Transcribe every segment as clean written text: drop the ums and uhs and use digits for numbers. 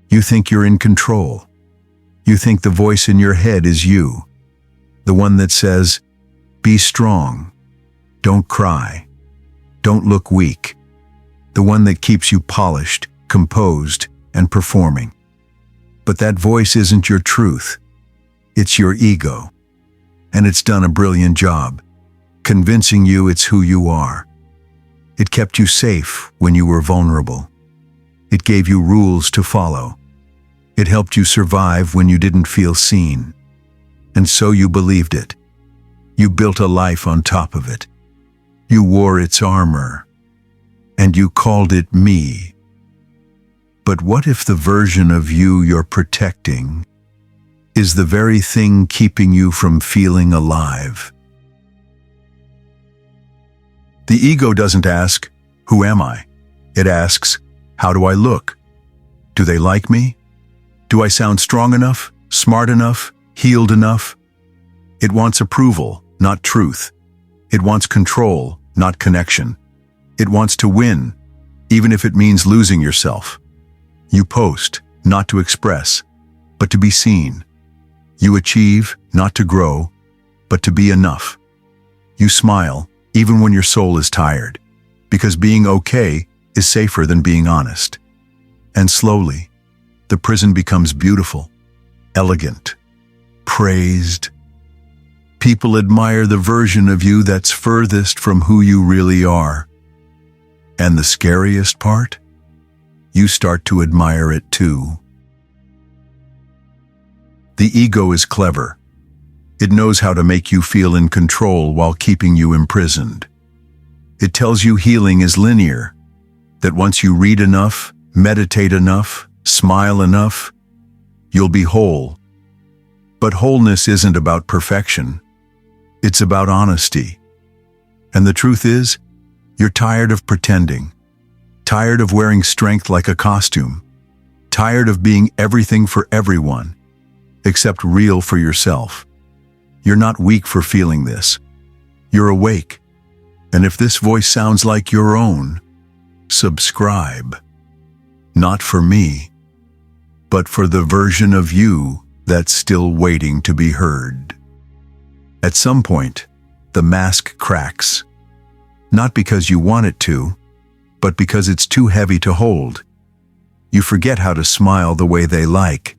You think you're in control. You think the voice in your head is you, the one that says, "Be strong. Don't cry. Don't look weak." The one that keeps you polished, composed, and performing. But that voice isn't your truth. It's your ego. And it's done a brilliant job, convincing you it's who you are. It kept you safe when you were vulnerable. It gave you rules to follow. It helped you survive when you didn't feel seen. And so you believed it. You built a life on top of it. You wore its armor. And you called it me. But what if the version of you you're protecting is the very thing keeping you from feeling alive? The ego doesn't ask, "Who am I?" It asks, "How do I look? Do they like me? Do I sound strong enough, smart enough, healed enough?" It wants approval, not truth. It wants control, not connection. It wants to win, even if it means losing yourself. You post, not to express, but to be seen. You achieve, not to grow, but to be enough. You smile, even when your soul is tired, because being okay is safer than being honest. And slowly, the prison becomes beautiful, elegant, praised. People admire the version of you that's furthest from who you really are. And the scariest part? You start to admire it too. The ego is clever. It knows how to make you feel in control while keeping you imprisoned. It tells you healing is linear, that once you read enough, meditate enough, smile enough, you'll be whole. But wholeness isn't about perfection. It's about honesty. And the truth is, you're tired of pretending, tired of wearing strength like a costume, tired of being everything for everyone, except real for yourself. You're not weak for feeling this. You're awake. And if this voice sounds like your own, subscribe. Not for me, but for the version of you that's still waiting to be heard. At some point, the mask cracks. Not because you want it to, but because it's too heavy to hold. You forget how to smile the way they like.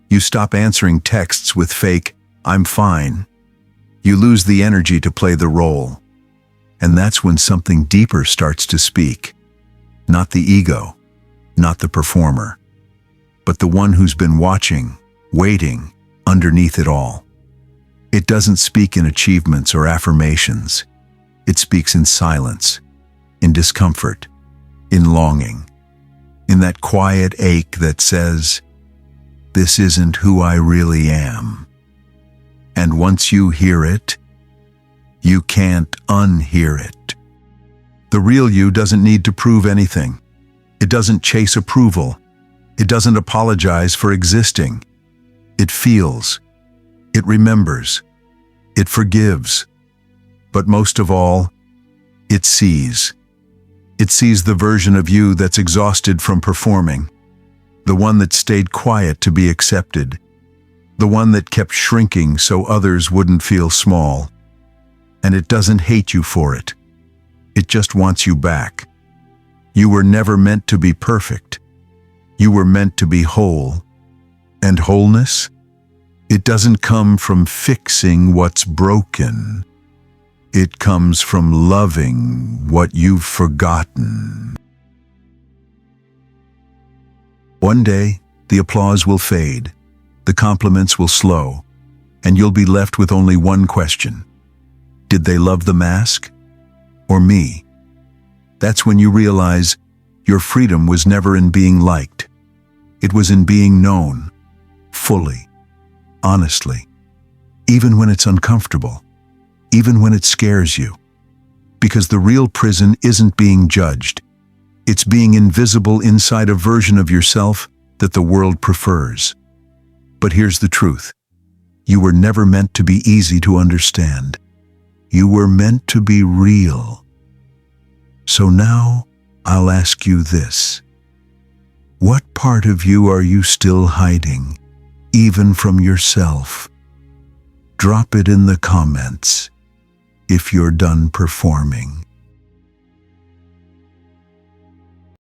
You stop answering texts with fake, "I'm fine." You lose the energy to play the role. And that's when something deeper starts to speak. Not the ego, not the performer, but the one who's been watching, waiting, underneath it all. It doesn't speak in achievements or affirmations. It speaks in silence, in discomfort, in longing, in that quiet ache that says, "This isn't who I really am." And once you hear it, you can't unhear it. The real you doesn't need to prove anything. It doesn't chase approval. It doesn't apologize for existing. It feels. It remembers. It forgives. But most of all, it sees. It sees the version of you that's exhausted from performing, the one that stayed quiet to be accepted, the one that kept shrinking so others wouldn't feel small. And it doesn't hate you for it. It just wants you back. You were never meant to be perfect. You were meant to be whole. And wholeness? It doesn't come from fixing what's broken. It comes from loving what you've forgotten. One day, the applause will fade, the compliments will slow, and you'll be left with only one question. Did they love the mask? Or me? That's when you realize your freedom was never in being liked. It was in being known, fully, honestly, even when it's uncomfortable, even when it scares you. Because the real prison isn't being judged. It's being invisible inside a version of yourself that the world prefers. But here's the truth. You were never meant to be easy to understand. You were meant to be real. So now I'll ask you this. What part of you are you still hiding, even from yourself? Drop it in the comments if you're done performing.